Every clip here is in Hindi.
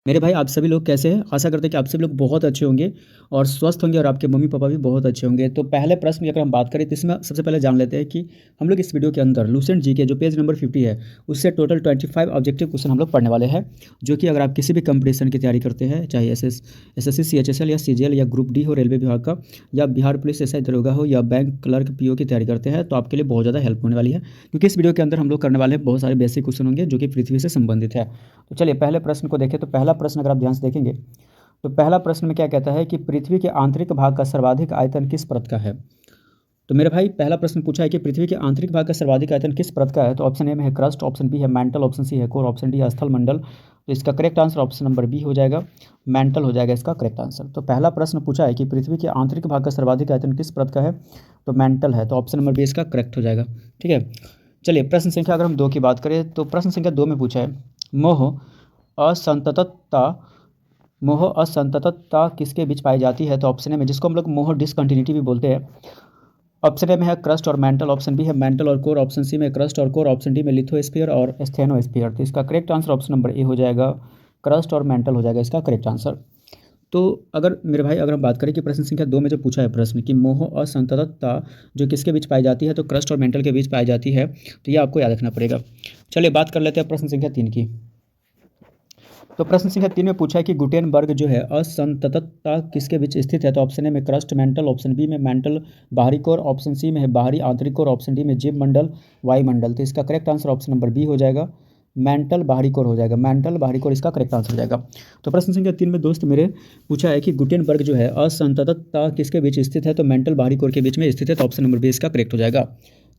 मेरे भाई आप सभी लोग कैसे हैं? आशा करते हैं कि आप सभी लोग बहुत अच्छे होंगे और स्वस्थ होंगे और आपके मम्मी-पापा भी बहुत अच्छे होंगे। तो पहले प्रश्न की अगर हम बात करें तो इसमें सबसे पहले जान लेते हैं कि हम लोग इस वीडियो के अंदर लुसेंट जीके जो पेज नंबर 50 है, उससे टोटल 25 ऑब्जेक्टिव क्वेश्चन हम लोग पढ़ने वाले हैं। जो कि अगर आप किसी भी कॉम्पिटिशन की तैयारी करते हैं, चाहे एसएससी, सीएचएसएल या सीजीएल या ग्रुप डी हो रेलवे विभाग का, या बिहार पुलिस एसआई दरोगा हो, या बैंक क्लर्क पीओ की तैयारी करते हैं, तो आपके लिए बहुत ज़्यादा हेल्प होने वाली है। क्योंकि इस वीडियो के अंदर हम लोग करने वाले हैं बहुत सारे बेसिक क्वेश्चन होंगे जो कि पृथ्वी से संबंधित है। तो चलिए पहले प्रश्न को देखें। तो पहला प्रश्न अगर आप ध्यान से देखेंगे तो पहला प्रश्न में क्या कहता है कि पृथ्वी के आंतरिक भाग का सर्वाधिक आयतन किस परत का है। तो मेरे भाई पहला प्रश्न पूछा है कि पृथ्वी के आंतरिक भाग का सर्वाधिक आयतन किस परत का है। तो ऑप्शन ए में है क्रस्ट, ऑप्शन बी है मेंटल, ऑप्शन सी है कोर, ऑप्शन डी है स्थल मंडल। तो इसका correct answer option number B हो जाएगा, मेंटल हो जाएगा इसका करेक्ट आंसर। तो पहला प्रश्न पूछा है कि पृथ्वी के आंतरिक भाग का सर्वाधिक आयतन किस परत का है, तो मेंटल है। तो ऑप्शन नंबर बी इसका करेक्ट हो जाएगा। ठीक है, चलिए प्रश्न संख्या अगर हम 2 की बात करें तो प्रश्न संख्या 2 में पूछा है मोह असंततता मोह असंततता किसके बीच पाई जाती है। तो ऑप्शन ए में, जिसको हम लोग मोह डिसकंटिन्यूटी भी बोलते हैं, ऑप्शन ए में है क्रस्ट और मेंटल, ऑप्शन बी है मेंटल और कोर, ऑप्शन सी में क्रस्ट और कोर, ऑप्शन डी में लिथोस्फीयर और स्टेनोस्फीयर। तो इसका correct answer option number A हो जाएगा, क्रस्ट और मेंटल हो जाएगा इसका करेक्ट आंसर। तो अगर मेरे भाई अगर हम बात करें कि प्रश्न संख्या 2 में जो पूछा है प्रश्न कि मोह असंततता जो किसके बीच पाई जाती है, तो क्रस्ट और मेंटल के बीच पाई जाती है। तो ये आपको याद रखना पड़ेगा। चलिए बात कर लेते हैं प्रश्न संख्या 3 की। तो प्रश्न संख्या 3 में पूछा है कि गुटेनबर्ग जो है असंततता किसके बीच स्थित है। तो ऑप्शन ए में क्रस्ट मेंटल, ऑप्शन बी में मेंटल बाहरी कोर, ऑप्शन सी में है बाहरी आंतरिक कोर, ऑप्शन डी में जीव मंडल वायुमंडल। तो इसका correct answer option number B हो जाएगा, मेंटल बाहरी कोर हो जाएगा। मेंटल बाहरी कोर इसका करेक्ट आंसर हो जाएगा। तो प्रश्न संख्या 3 में दोस्त मेरे पूछा है कि गुटेनबर्ग जो है असंततता किसके बीच स्थित है, तो मेंटल बाहरी कोर के बीच में स्थित है। तो ऑप्शन नंबर बी इसका करेक्ट हो जाएगा।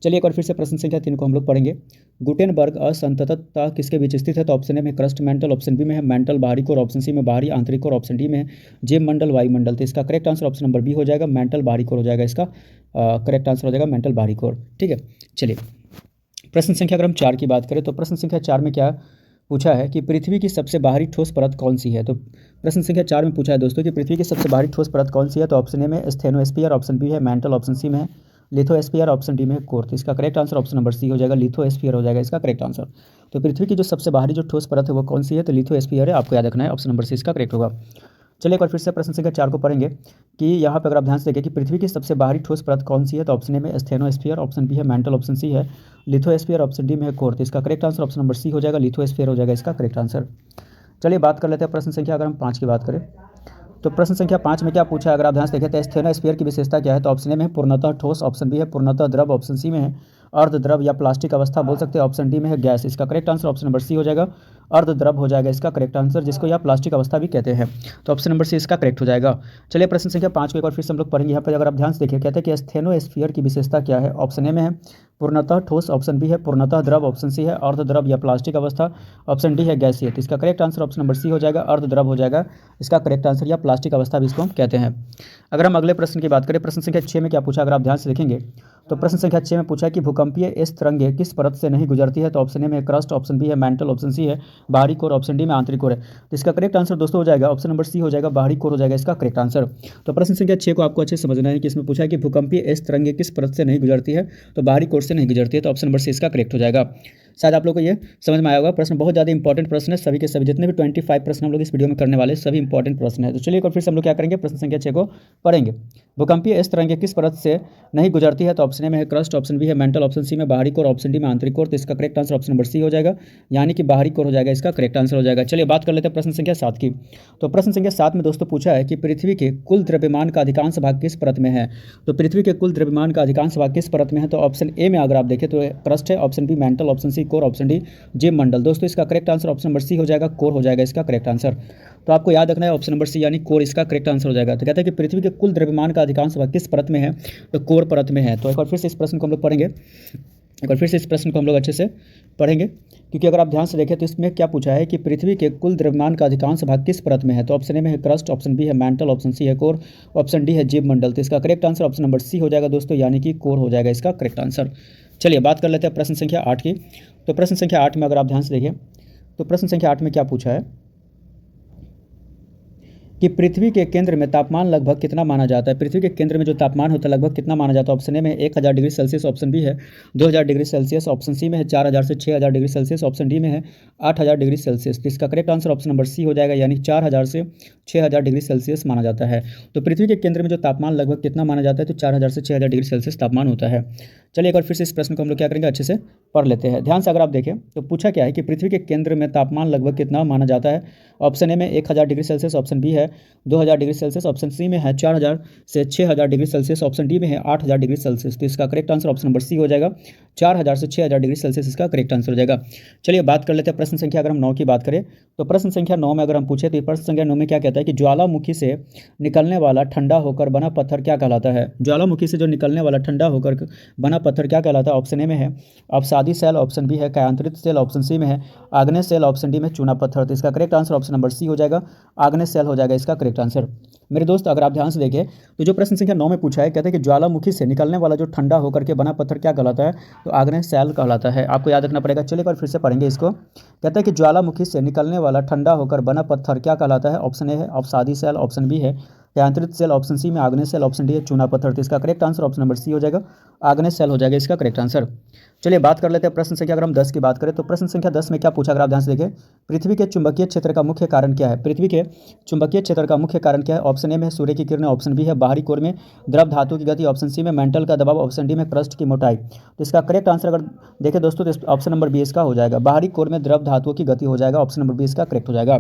चलिए एक बार फिर से प्रश्न संख्या 3 को हम लोग पढ़ेंगे। गुटेनबर्ग असंततता किसके बीच स्थित है। तो ऑप्शन ए में क्रस्ट मेंटल, ऑप्शन बी में है मेंटल बाहरी कोर, ऑप्शन सी में बाहरी आंतरिक कोर, ऑप्शन डी में है जीव मंडल वायुमंडल। तो इसका correct answer option number B हो जाएगा, मेंटल बाहरी कोर हो जाएगा इसका करेक्ट आंसर हो जाएगा, मेंटल बाहरी कोर। ठीक है, चलिए प्रश्न संख्या अगर हम 4 की बात करें तो प्रश्न संख्या 4 में क्या पूछा है कि पृथ्वी की सबसे बाहरी ठोस परत कौन सी है। तो प्रश्न संख्या 4 में पूछा है दोस्तों कि पृथ्वी की सबसे बाहरी ठोस परत कौन सी है। तो ऑप्शन ए में स्टेनोस्फीयर, ऑप्शन बी है मेंटल, ऑप्शन सी में है लिथोस्फीयर, ऑप्शन डी में है कोर। तो इसका correct answer option number C हो जाएगा, लिथोस्फीयर हो जाएगा इसका करेक्ट आंसर। तो पृथ्वी की जो सबसे बाहरी जो ठोस परत है वो कौन सी है, तो लिथोस्फीयर है, आपको याद रखना है, ऑप्शन नंबर सी इसका करेक्ट होगा। चलिए एक बार फिर से प्रश्न संख्या 4 को पढ़ेंगे कि यहाँ पर अगर आप ध्यान से देखें कि पृथ्वी की सबसे बाहरी ठोस परत कौन सी है। तो ऑप्शन ए में स्टेनोस्फीयर, ऑप्शन बी है मेंटल, ऑप्शन सी है लिथोस्फीयर, ऑप्शन डी में है कोर। तो इसका correct answer option number C हो जाएगा, लिथोस्फीयर हो जाएगा इसका करेक्ट आंसर। चलिए बात कर लेते हैं प्रश्न संख्या अगर हम 5 की बात करें तो प्रश्न संख्या 5 में क्या पूछा है, अगर आप ध्यान से देखें तो स्टेनोस्फीयर की विशेषता क्या है। तो ऑप्शन ए में है पूर्णतः ठोस, ऑप्शन बी है पूर्णतः द्रव, ऑप्शन सी में है अर्ध द्रव या प्लास्टिक अवस्था बोल सकते हैं, ऑप्शन डी में है गैस। इसका correct answer option number C हो जाएगा, अर्ध द्रव हो जाएगा इसका करेक्ट आंसर, जिसको या प्लास्टिक अवस्था भी कहते हैं। तो ऑप्शन नंबर सी इसका करेक्ट हो जाएगा। चलिए प्रश्न संख्या 5 को एक बार फिर से हम लोग पढ़ेंगे। यहाँ पर अगर आप ध्यान से देखिए कहते हैं कि स्टेनोस्फीयर की विशेषता क्या है। ऑप्शन ए में है पूर्णतः ठोस, ऑप्शन बी है पूर्णतः द्रव, ऑप्शन सी है अर्ध द्रव या प्लास्टिक अवस्था, ऑप्शन डी है गैसीय। तो इसका correct answer option number C हो जाएगा, अर्ध द्रव हो जाएगा इसका करेक्ट आंसर, या प्लास्टिक अवस्था भी इसको हम कहते हैं। अगर हम अगले प्रश्न की बात करें, प्रश्न संख्या 6 में क्या पूछा, अगर आप ध्यान से देखेंगे तो प्रश्न संख्या 6 में पूछा है कि भूकंपीय इस तरंगे किस परत से नहीं गुजरती है। तो ऑप्शन ए में क्रस्ट, ऑप्शन बी है मेंटल, ऑप्शन सी है बाहरी कोर, ऑप्शन डी में आंतरिक कोर है। तो इसका करेक्ट आंसर दोस्तों हो जाएगा ऑप्शन नंबर सी हो जाएगा, बाहरी कोर हो जाएगा इसका करेक्ट आंसर। तो प्रश्न संख्या 6 को आपको अच्छे से समझना है कि इसमें पूछा है कि भूकंपीय इस तरंगे किस परत से नहीं गुजरती है, तो बाहरी कोर से नहीं गुजरती है। तो ऑप्शन नंबर सी इसका करेक्ट हो जाएगा। शायद आप लोग को ये समझ में आया होगा। प्रश्न बहुत ज़्यादा इंपॉर्टेंट प्रश्न है, सभी के सभी जितने भी 25 प्रश्न हम लोग इस वीडियो में करने वाले सभी इंपॉर्टेंट प्रश्न है। तो चलिए एक बार फिर से हम लोग क्या करेंगे, प्रश्न संख्या 6 को पढ़ेंगे। भूकंपीय इस तरंगे किस परत से नहीं गुजरती है। तो ऑप्शन ए में है क्रस्ट, ऑप्शन बी है मेंटल, ऑप्शन सी में बाहरी कोर, ऑप्शन डी में आंतरिक कोर। तो इसका correct answer option number C हो जाएगा, यानी कि बाहरी कोर हो जाएगा इसका करेक्ट आंसर हो जाएगा। चलिए बात कर लेते हैं प्रश्न संख्या 7 की। तो प्रश्न संख्या 7 में दोस्तों पूछा है कि पृथ्वी के कुल द्रव्यमान का अधिकांश भाग किस परत में है। तो पृथ्वी के कुल द्रव्यमान का अधिकांश भाग किस परत में है। तो ऑप्शन ए में अगर आप देखें तो क्रस्ट है, option B mantle, option C core, option D जीव मंडल। दोस्तों इसका correct answer option number C हो जाएगा, कोर हो जाएगा इसका करेक्ट आंसर। तो आपको याद रखना है ऑप्शन नंबर सी यानी कोर इसका करेक्ट आंसर हो जाएगा। तो कहता है कि पृथ्वी के कुल द्रव्यमान का अधिकांश भाग किस परत में है, तो कोर परत में है। तो एक बार फिर से इस प्रश्न को हम लोग पढ़ेंगे, एक बार फिर से इस प्रश्न को हम लोग अच्छे से पढ़ेंगे, क्योंकि अगर आप ध्यान से देखें तो इसमें क्या पूछा है कि पृथ्वी के कुल द्रव्यमान का अधिकांश भाग किस परत में है। तो ऑप्शन ए में है क्रस्ट, ऑप्शन बी है मेंटल, ऑप्शन सी है कोर, ऑप्शन डी है जीव मंडल। तो इसका correct answer option number C हो जाएगा दोस्तों, यानी कि कोर हो जाएगा इसका करेक्ट आंसर। चलिए बात कर लेते हैं प्रश्न संख्या 8 की। तो प्रश्न संख्या 8 में अगर आप ध्यान से देखें तो प्रश्न संख्या 8 में क्या पूछा है कि पृथ्वी के केंद्र में तापमान लगभग कितना माना जाता है। पृथ्वी के केंद्र में जो तापमान होता है लगभग कितना माना जाता है। ऑप्शन ए में 1000 डिग्री सेल्सियस, ऑप्शन बी है 2000 डिग्री सेल्सियस, ऑप्शन सी में है 4000 से 6000 डिग्री सेल्सियस, ऑप्शन डी में है 8000 डिग्री सेल्सियस। तो इसका correct answer option number C हो जाएगा, यानी 4000 से 6000 डिग्री सेल्सियस माना जाता है। तो पृथ्वी के केंद्र में जो तापमान लगभग कितना माना जाता है, तो 4000 से 6000 डिग्री सेल्सियस तापमान होता है। चलिए एक बार फिर से इस प्रश्न को हम लोग क्या करेंगे, अच्छे से पढ़ लेते हैं। ध्यान से अगर आप देखें तो पूछा क्या है कि पृथ्वी के केंद्र में तापमान लगभग कितना माना जाता है। ऑप्शन ए में 1000 डिग्री सेल्सियस, ऑप्शन बी है 2000 डिग्री सेल्सियस, ऑप्शन सी में है 4000 से 6000 डिग्री सेल्सियस, ऑप्शन डी में है 8000 डिग्री सेल्सियस। तो इसका correct answer option number C हो जाएगा, 4000 से 6000 डिग्री सेल्सियस इसका करेक्ट आंसर हो जाएगा। चलिए बात कर लेते हैं प्रश्न संख्या अगर हम 9 की बात करें तो प्रश्न संख्या 9 में अगर हम पूछे तो प्रश्न संख्या 9 में क्या कहता है कि ज्वालामुखी से निकलने वाला ठंडा होकर बना पत्थर क्या कहलाता है। ज्वालामुखी से जो निकलने वाला ठंडा होकर बना पत्थर क्या कहलाता है। ऑप्शन ए में है अवसादी सेल, ऑप्शन बी है कायांतरित सेल, ऑप्शन सी में है आग्नेय सेल, ऑप्शन डी में चूना पत्थर। तो इसका correct answer option number C हो जाएगा, आग्नेय सेल हो जाएगा इसका करेक्ट आंसर। मेरे दोस्त अगर आप ध्यान से देखें तो जो प्रश्न संख्या 9 में पूछा है, कहते हैं कि ज्वालामुखी से निकलने वाला जो ठंडा होकर के बना पत्थर क्या कहलाता है, तो आग्नेय सेल कहलाता है। आपको याद रखना पड़ेगा। चलिए एक बार फिर से पढ़ेंगे इसको। कहते हैं कि ज्वालामुखी से निकलने वाला ठंडा होकर बना पत्थर क्या कहलाता है। ऑप्शन ए है अवसादी सेल, ऑप्शन बी है कायांतरित सेल, ऑप्शन सी में आग्नेय सेल, ऑप्शन डी है चूना पत्थर। तो इसका correct answer option number C हो जाएगा, आग्नेय सेल हो जाएगा इसका करेक्ट आंसर। चलिए बात कर लेते हैं प्रश्न संख्या अगर हम 10 की बात करें तो प्रश्न संख्या 10 में क्या पूछा, अगर आप ध्यान से देखें, पृथ्वी के चुंबकीय क्षेत्र का मुख्य कारण क्या है। पृथ्वी के चुंबकीय क्षेत्र का मुख्य कारण क्या है। ऑप्शन ए में सूर्य की किरणें, ऑप्शन बी है बाहरी कोर में द्रव धातु की गति, ऑप्शन सी में मेंटल का दबाव, ऑप्शन डी में क्रस्ट की मोटाई। तो इसका करेक्ट आंसर अगर देखें दोस्तों तो ऑप्शन नंबर बी इसका हो जाएगा, बाहरी कोर में द्रव धातुओं की गति हो जाएगा। ऑप्शन नंबर बी इसका करेक्ट हो जाएगा,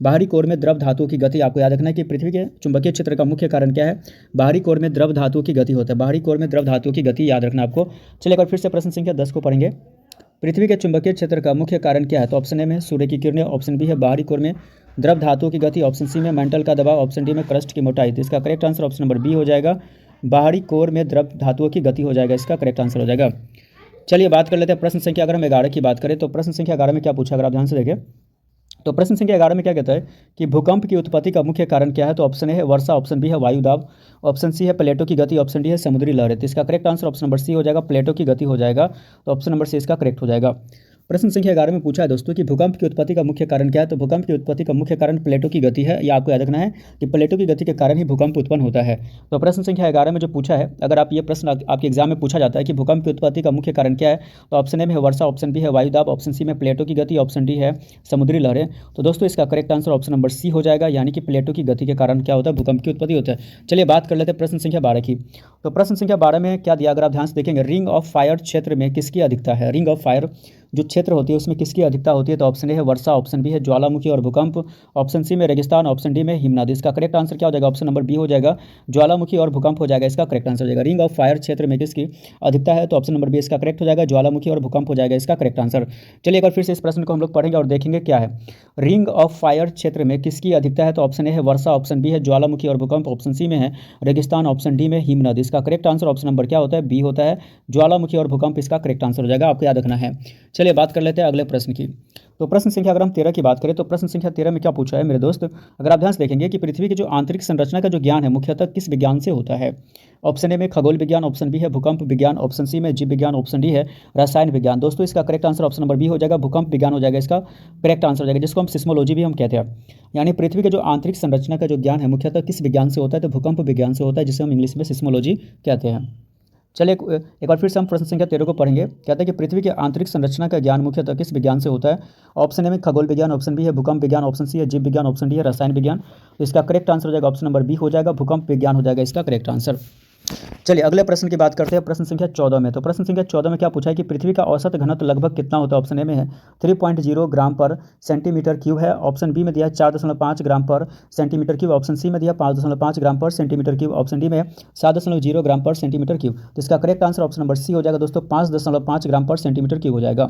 बाहरी कोर में द्रव धातुओं की गति। आपको याद रखना है कि पृथ्वी के चुंबकीय क्षेत्र का मुख्य कारण क्या है, बाहरी कोर में द्रव धातुओं की गति होता है, बाहरी कोर में द्रव धातुओं की गति याद रखना आपको। चलिए एक बार फिर से प्रश्न संख्या 10 को पढ़ेंगे। पृथ्वी के चुंबकीय क्षेत्र का मुख्य कारण क्या है। तो ऑप्शन ए में सूर्य की किरणें, ऑप्शन बी है बाहरी कोर में द्रव धातुओं की गति, ऑप्शन सी में मेंटल का दबाव, ऑप्शन डी में क्रस्ट की मोटाई। तो इसका correct answer option number B हो जाएगा, बाहरी कोर में द्रव धातुओं की गति हो जाएगा, इसका करेक्ट आंसर हो जाएगा। चलिए बात कर लेते हैं प्रश्न संख्या अगर हम 11 की बात करें तो प्रश्न संख्या 11 में क्या पूछा, अगर आप ध्यान से देखें तो प्रश्न संख्या 11 में क्या कहता है कि भूकंप की उत्पत्ति का मुख्य कारण क्या है। तो ऑप्शन ए है वर्षा, ऑप्शन बी है वायुदाब, ऑप्शन सी है प्लेटों की गति, ऑप्शन डी है समुद्री लहरें। तो इसका correct answer option number C हो जाएगा, प्लेटों की गति हो जाएगा। तो ऑप्शन नंबर सी इसका करेक्ट हो जाएगा। प्रश्न संख्या 11 में पूछा है दोस्तों कि भूकंप की उत्पत्ति का मुख्य कारण क्या है। तो भूकंप की उत्पत्ति का मुख्य कारण प्लेटों की गति है। ये आपको याद रखना है कि प्लेटों की गति के कारण ही भूकंप उत्पन्न होता है। तो प्रश्न संख्या 11 में जो पूछा है, अगर आप ये प्रश्न आपके एग्जाम में पूछा जाता है कि भूकंप की उत्पत्ति का मुख्य कारण क्या है, तो ऑप्शन ए में है वर्षा, ऑप्शन बी है वायुदाब, ऑप्शन सी में प्लेटों की गति, ऑप्शन डी है समुद्री लहरें। तो दोस्तों इसका correct answer option number C हो जाएगा, यानी कि प्लेटों की गति के कारण क्या होता है, भूकंप की उत्पत्ति होता है। चलिए बात कर लेते हैं प्रश्न संख्या 12 की। तो प्रश्न संख्या 12 में क्या दिया, अगर आप ध्यान से देखेंगे, रिंग ऑफ फायर क्षेत्र में किसकी अधिकता है। रिंग ऑफ फायर जो क्षेत्र होती है उसमें किसकी अधिकता होती है। तो ऑप्शन ए है वर्षा, ऑप्शन बी है ज्वालामुखी और भूकंप, ऑप्शन सी में रेगिस्तान, ऑप्शन डी में हिमनद। इसका करेक्ट आंसर क्या हो जाएगा, ऑप्शन नंबर बी हो जाएगा, ज्वालामुखी और भूकंप हो जाएगा, इसका करेक्ट आंसर हो जाएगा। रिंग ऑफ फायर क्षेत्र में किसकी अधिकता है, तो ऑप्शन नंबर बी इसका करेक्ट हो जाएगा, ज्वालामुखी और भूकंप हो जाएगा, इसका करेक्ट आंसर। चलिए एक बार फिर से इस प्रश्न को हम लोग पढ़ेंगे और देखेंगे क्या है। रिंग ऑफ फायर क्षेत्र में किसकी अधिकता है। तो ऑप्शन ए है वर्षा, ऑप्शन बी है ज्वालामुखी और भूकंप, ऑप्शन सी में है रेगिस्तान, ऑप्शन डी में हिमनद। इसका करेक्ट आंसर ऑप्शन नंबर क्या होता है, बी होता है, ज्वालामुखी और भूकंप इसका करेक्ट आंसर हो जाएगा, आपको याद रखना है। चलिए बात कर लेते हैं अगले प्रश्न की। तो प्रश्न संख्या अगर हम 13 की बात करें तो प्रश्न संख्या 13 में क्या पूछा है मेरे दोस्त, अगर आप ध्यान से देखेंगे कि पृथ्वी की जो आंतरिक संरचना का जो ज्ञान है मुख्यतः किस विज्ञान से होता है। ऑप्शन ए में खगोल विज्ञान, ऑप्शन बी है भूकंप विज्ञान, ऑप्शन सी में जीव विज्ञान, ऑप्शन डी है रसायन विज्ञान। दोस्तों इसका correct answer option number B हो जाएगा, भूकंप विज्ञान हो जाएगा, इसका करेक्ट आंसर हो जाएगा, जिसको हम सिस्मोलॉजी भी हम कहते हैं। यानी पृथ्वी के जो आंतरिक संरचना का जो ज्ञान है मुख्यतः किस विज्ञान से होता है, तो भूकंप विज्ञान से होता है, जिसे हम इंग्लिश में सिस्मोलॉजी कहते हैं। चलिए एक बार फिर से हम प्रश्न संख्या 13 को पढ़ेंगे। कहते हैं कि पृथ्वी के आंतरिक संरचना का ज्ञान मुख्यतः किस विज्ञान से होता है। ऑप्शन ए में खगोल विज्ञान, ऑप्शन बी है भूकंप विज्ञान, ऑप्शन सी है जीव विज्ञान, ऑप्शन डी है रसायन विज्ञान। तो इसका करेक्ट आंसर हो जाएगा ऑप्शन नंबर बी हो जाएगा, भूकंप विज्ञान हो जाएगा, इसका करेक्ट आंसर। चलिए अगले प्रश्न की बात करते हैं प्रश्न संख्या 14 में। तो प्रश्न संख्या 14 में क्या पूछा है कि पृथ्वी का औसत घनत्व लगभग कितना होता है। ऑप्शन ए में है 3.0 ग्राम पर सेंटीमीटर क्यूब है, ऑप्शन बी में दिया है 4.5 gram per centimetre cube, option C में दिया 5.5 gram per centimetre cube, option D में 7.0 ग्राम पर सेंटीमीटर क्यूब। तो इसका correct answer option number C हो जाएगा दोस्तों, 5.5 ग्राम पर सेंटीमीटर क्यूब हो जाएगा।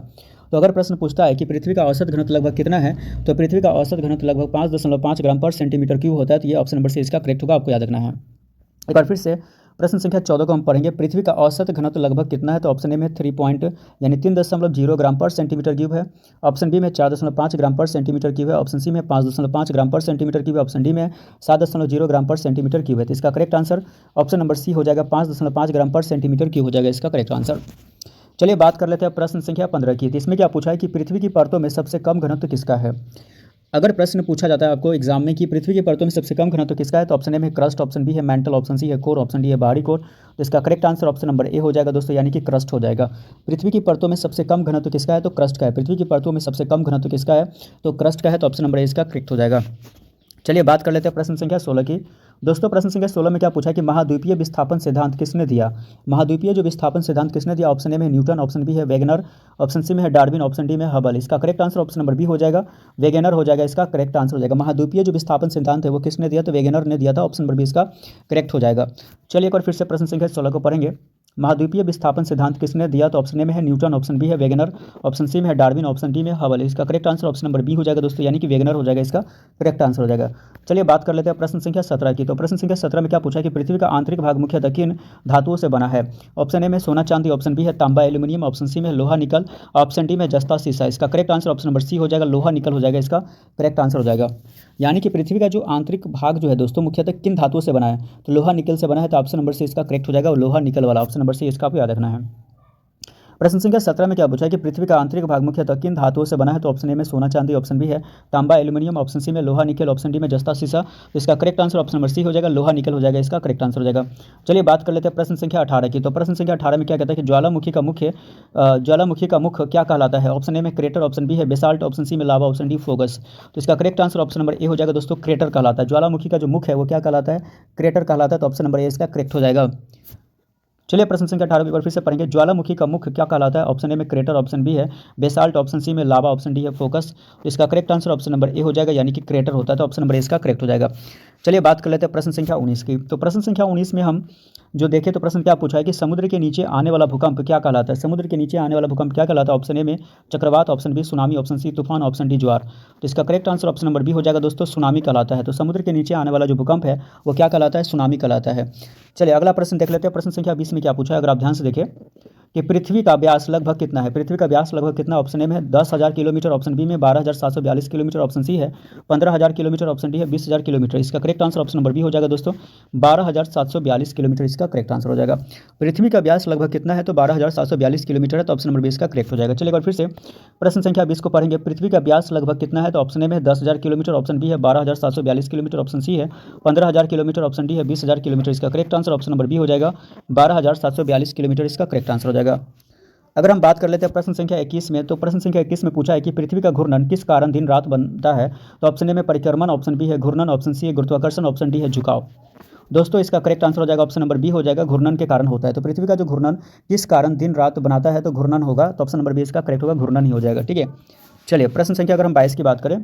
तो अगर प्रश्न पूछता है कि पृथ्वी का औसत घनत्व लगभग कितना है, तो पृथ्वी का औसत घनत्व लगभग 5.5 ग्राम पर सेंटीमीटर क्यूब होता है। तो ये ऑप्शन नंबर सी इसका करेक्ट होगा, आपको याद रखना है। एक बार फिर से प्रश्न संख्या 14 को हम पढ़ेंगे। पृथ्वी का औसत घनत्व लगभग कितना है, तो ऑप्शन ए में 3.0 ग्राम पर सेंटीमीटर क्यूब है, ऑप्शन बी में 4.5 ग्राम पर सेंटीमीटर क्यूब है, ऑप्शन सी में 5.5 ग्राम पर सेंटीमीटर क्यूब है, ऑप्शन डी में 7.0 ग्राम पर सेंटीमीटर क्यूब है। तो इसका correct answer option number C हो जाएगा, 5.5 ग्राम पर सेंटीमीटर क्यूब हो जाएगा, इसका करेक्ट आंसर। चलिए बात कर लेते हैं प्रश्न संख्या 15 की। तो इसमें क्या पूछा है कि पृथ्वी की परतों में सबसे कम घनत्व किसका है। अगर प्रश्न पूछा जाता है आपको एग्जाम में कि पृथ्वी की परतों में सबसे कम घनत्व किसका है, तो ऑप्शन ए में क्रस्ट, ऑप्शन बी है मेंटल, ऑप्शन सी है कोर, ऑप्शन डी है बाहरी कोर। तो इसका correct answer option number A हो जाएगा दोस्तों, यानी कि क्रस्ट हो जाएगा। पृथ्वी की परतों में सबसे कम घनत्व किसका है, तो क्रस्ट का है। पृथ्वी की परतों में सबसे कम घनत्व किसका है, तो क्रस्ट का है। तो ऑप्शन नंबर ए इसका करेक्ट हो जाएगा। चलिए बात कर लेते हैं प्रश्न संख्या 16 की। दोस्तों प्रश्न संख्या 16 में क्या पूछा है कि महाद्वीपीय विस्थापन सिद्धांत किसने दिया। महाद्वीपीय जो विस्थापन सिद्धांत किसने दिया, ऑप्शन ए में न्यूटन, ऑप्शन बी है वेगनर, ऑप्शन सी में है डार्विन, ऑप्शन डी में हबल। इसका correct answer option number B हो जाएगा, वेगनर हो जाएगा। इसका करेक्ट आंसर हो जाएगा। महाद्वीपीय जो विस्थापन सिद्धांत है वो किसने दिया, तो वेगनर ने दिया था। ऑप्शन नंबर बी इसका करेक्ट हो जाएगा। चलिए एक बार फिर से प्रश्न संख्या 16 को पढ़ेंगे। महाद्वीपीय विस्थापन सिद्धांत किसने दिया, तो ऑप्शन ए में है न्यूटन, ऑप्शन बी है वेगनर, ऑप्शन सी में है डार्विन, ऑप्शन डी में हबल। इसका correct answer option number B हो जाएगा दोस्तों, यानी कि वेगनर हो जाएगा। इसका करेक्ट आंसर हो जाएगा। चलिए बात कर लेते हैं प्रश्न संख्या 17 की। तो प्रश्न संख्या 17 में क्या पूछा है कि पृथ्वी का आंतरिक भाग मुख्यतः किन धातुओं से बना है। ऑप्शन ए में सोना चांदी, ऑप्शन बी है तांबा एल्यूमिनियम, ऑप्शन सी में लोहा निकल, ऑप्शन डी में जस्ता शीशा। इसका correct answer option number C हो जाएगा, लोहा निकल हो जाएगा। इसका करेक्ट आंसर हो जाएगा। यानी कि पृथ्वी का जो आंतरिक भाग जो है दोस्तों मुख्यतः किन धातुओं से बना है, तो लोहा निकल से बना है। तो ऑप्शन नंबर सी इसका करेक्ट हो जाएगा, और लोहा निकल वाला ऑप्शन नंबर सी इसका आपको याद रखना है। प्रश्न संख्या 17 में क्या पूछा है कि पृथ्वी का आंतरिक भाग मुख्यतः किन धातुओं से बना है, तो ऑप्शन ए में सोना चांदी, ऑप्शन बी है तांबा एल्यूमिनियम, ऑप्शन सी में लोहा निकल, ऑप्शन डी में जस्ता शीशा। तो इसका correct answer option number C हो जाएगा, लोहा निकल हो जाएगा। इसका करेक्ट आंसर हो जाएगा। चलिए बात कर लेते हैं प्रश्न संख्या 18 की। तो प्रश्न संख्या 18 में क्या कहता है कि ज्वालामुखी का मुख क्या कहलाता है। ऑप्शन ए में क्रेटर, ऑप्शन बी है बेसाल्ट, ऑप्शन सी में लावा, ऑप्शन डी फोगस। तो इसका correct answer option number A हो जाएगा दोस्तों, क्रेटर कहलाता है। ज्वालामुखी का जो मुख है वो क्या कहलाता है, क्रेटर कहलाता है। तो ऑप्शन नंबर ए इसका करेक्ट हो जाएगा। चलिए प्रश्न संख्या 18 एक बार फिर से पढ़ेंगे। ज्वालामुखी का मुख क्या कहलाता है। ऑप्शन ए में क्रेटर, ऑप्शन बी है बेसाल्ट, ऑप्शन सी में लावा, ऑप्शन डी है फोकस। तो इसका correct answer option number A हो जाएगा, यानी कि क्रेटर होता है। तो ऑप्शन नंबर ए इसका करेक्ट हो जाएगा। चलिए बात कर लेते हैं प्रश्न संख्या 19 की। तो प्रश्न संख्या 19 में हम जो देखें तो प्रश्न क्या पूछा है कि समुद्र के नीचे आने वाला भूकंप क्या कहलाता है। समुद्र के नीचे आने वाला भूकंप क्या कहलाता है। ऑप्शन ए में चक्रवात, option B tsunami, option C तूफान, ऑप्शन डी ज्वार। तो इसका correct answer option number B हो जाएगा दोस्तों, सुनामी कहलाता है। तो समुद्र के नीचे आने वाला जो भूकंप है वो क्या कहलाता है, सुनामी कहलाता है। चलिए अगला प्रश्न देख लेते हैं। प्रश्न संख्या 20 में क्या पूछा है, अगर आप ध्यान से देखें कि पृथ्वी का व्यास लगभग कितना है। पृथ्वी का व्यास लगभग कितना, ऑप्शन ए में 10,000 किलोमीटर, ऑप्शन बी में 12,742 किलोमीटर, ऑप्शन सी है 15,000 किलोमीटर, ऑप्शन डी है 20,000 किलोमीटर। इसका correct answer option number B हो जाएगा दोस्तों, 12,742 किलोमीटर इसका करेक्ट आंसर हो जाएगा। पृथ्वी का व्यास लगभग कितना है, तो 12,742 किलोमीटर है। तो ऑप्शन नंबर बी इसका करेक्ट हो जाएगा। चलिए एक बार फिर से प्रश्न संख्या 20 को पढ़ेंगे। पृथ्वी का व्यास लगभग कितना है, तो ऑप्शन ए में 10,000 किलोमीटर, ऑप्शन बी है 12,742 किलोमीटर, ऑप्शन सी है 15,000 किलोमीटर, ऑप्शन डी है 20,000 किलोमीटर। इसका correct answer option number B हो जाएगा, 12,742 किलोमीटर इसका करेक्ट आंसर हो जाएगा। अगर हम बात कर लेते हैं प्रश्न संख्या 21 में। तो प्रश्न संख्या 21 में पूछा है कि पृथ्वी का घूर्णन किस कारण दिन रात बनता है। तो ऑप्शन ए में परिक्रमण, ऑप्शन बी है घूर्णन, ऑप्शन सी है गुरुत्वाकर्षण, ऑप्शन डी है झुकाव। दोस्तों इसका करेक्ट आंसर हो जाएगा, ऑप्शन नंबर बी हो जाएगा, घूर्णन के कारण होता है। तो पृथ्वी का जो घूर्णन किस कारण दिन रात बनाता है, तो घूर्णन होगा। तो ऑप्शन नंबर बी इसका करेक्ट होगा, घूर्णन ही हो जाएगा। ठीक है। चलिए प्रश्न संख्या अगर हम 22 की बात करें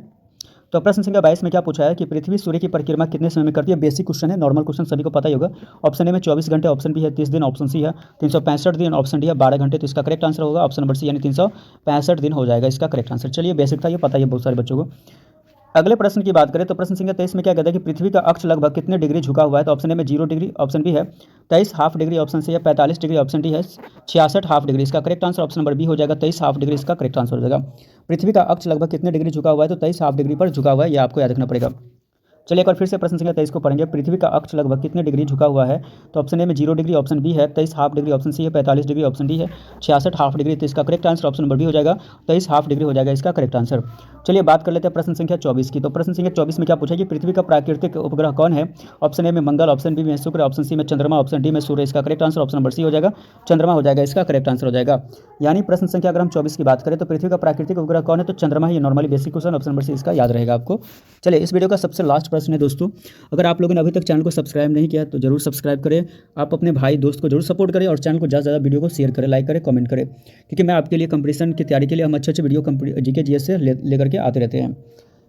तो प्रश्न संख्या 22 में क्या पूछा है कि पृथ्वी सूर्य की परिक्रमा कितने समय में करती है। बेसिक क्वेश्चन है, नॉर्मल क्वेश्चन सभी को पता ही होगा। ऑप्शन ए में 24 घंटे, ऑप्शन बी है 30 दिन, ऑप्शन सी है 365 दिन, ऑप्शन डी है 12 घंटे। तो इसका करेक्ट आंसर होगा ऑप्शन नंबर सी, यानी 365 दिन हो जाएगा इसका करेक्ट आंसर। चलिए बेसिक था, ये पता है बहुत सारे बच्चों को। अगले प्रश्न की बात करें तो प्रश्न संख्या 23 में क्या कहता है कि पृथ्वी का अक्ष लगभग कितने डिग्री झुका हुआ है। तो ऑप्शन ए में 0 डिग्री, ऑप्शन बी है 23 हाफ डिग्री, ऑप्शन सी है 45 डिग्री, ऑप्शन डी है 66 हाफ डिग्री। इसका correct answer option number B हो जाएगा, 23 हाफ डिग्री इसका करेक्ट आंसर हो जाएगा। पृथ्वी का अक्ष लगभग कितने डिग्री झुका हुआ है, तो 23 हाफ डिग्री पर झुका हुआ है, यह आपको याद रखना पड़ेगा। चलिए एक बार फिर से प्रश्न संख्या 23 को पढ़ेंगे। पृथ्वी का अक्ष लगभग कितने डिग्री झुका हुआ है। तो ऑप्शन ए में 0 डिग्री, ऑप्शन बी है 23 हाफ डिग्री, ऑप्शन सी है 45 डिग्री, ऑप्शन डी है 66 हाफ डिग्री। तो इसका correct answer option number B हो जाएगा, 23 हाफ डिग्री हो जाएगा इसका करेक्ट आंसर। चलिए बात कर लेते हैं प्रश्न संख्या 24 की। तो प्रश्न संख्या 24 में क्या पूछा कि पृथ्वी का प्राकृतिक उपग्रह कौन है। ऑप्शन ए में मंगल, ऑप्शन बी में शुक्र, ऑप्शन सी में चंद्रमा, ऑप्शन डी में सूर्य। इसका correct answer option number C हो जाएगा, चंद्रमा हो जाएगा इसका करेक्ट आंसर हो जाएगा। यानी प्रश्न संख्या अगर हम 24 की बात करें तो पृथ्वी का प्राकृतिक उपग्रह कौन है, तो चंद्रमा ही। Normally basic question option number C इसका याद रहेगा आपको। चलिए इस वीडियो का सबसे लास्ट प्रश्न है दोस्तों, अगर आप लोगों ने अभी तक चैनल को सब्सक्राइब नहीं किया तो जरूर सब्सक्राइब करें। आप अपने भाई दोस्त को जरूर सपोर्ट करें और चैनल को ज़्यादा से ज़्यादा वीडियो को शेयर करें, लाइक करें, कमेंट करें, क्योंकि मैं आपके लिए कंपटीशन की तैयारी के लिए हम अच्छे वीडियो जीके जीएस से लेकर के आते रहते हैं।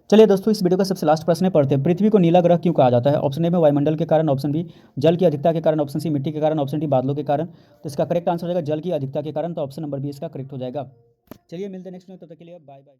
चलिए दोस्तों इस वीडियो का सबसे लास्ट प्रश्न पढ़ते हैं। पृथ्वी को नीला ग्रह क्यों कहा जाता है। ऑप्शन ए में वायुमंडल के कारण, ऑप्शन बी जल की अधिकता के कारण, ऑप्शन सी मिट्टी के कारण, ऑप्शन डी बादलों के कारण। तो इसका करेक्ट आंसर हो जाएगा जल की अधिकता के कारण। तो ऑप्शन नंबर बी इसका करेक्ट हो जाएगा। चलिए मिलते हैं नेक्स्ट में, तब तक के लिए बाय बाय।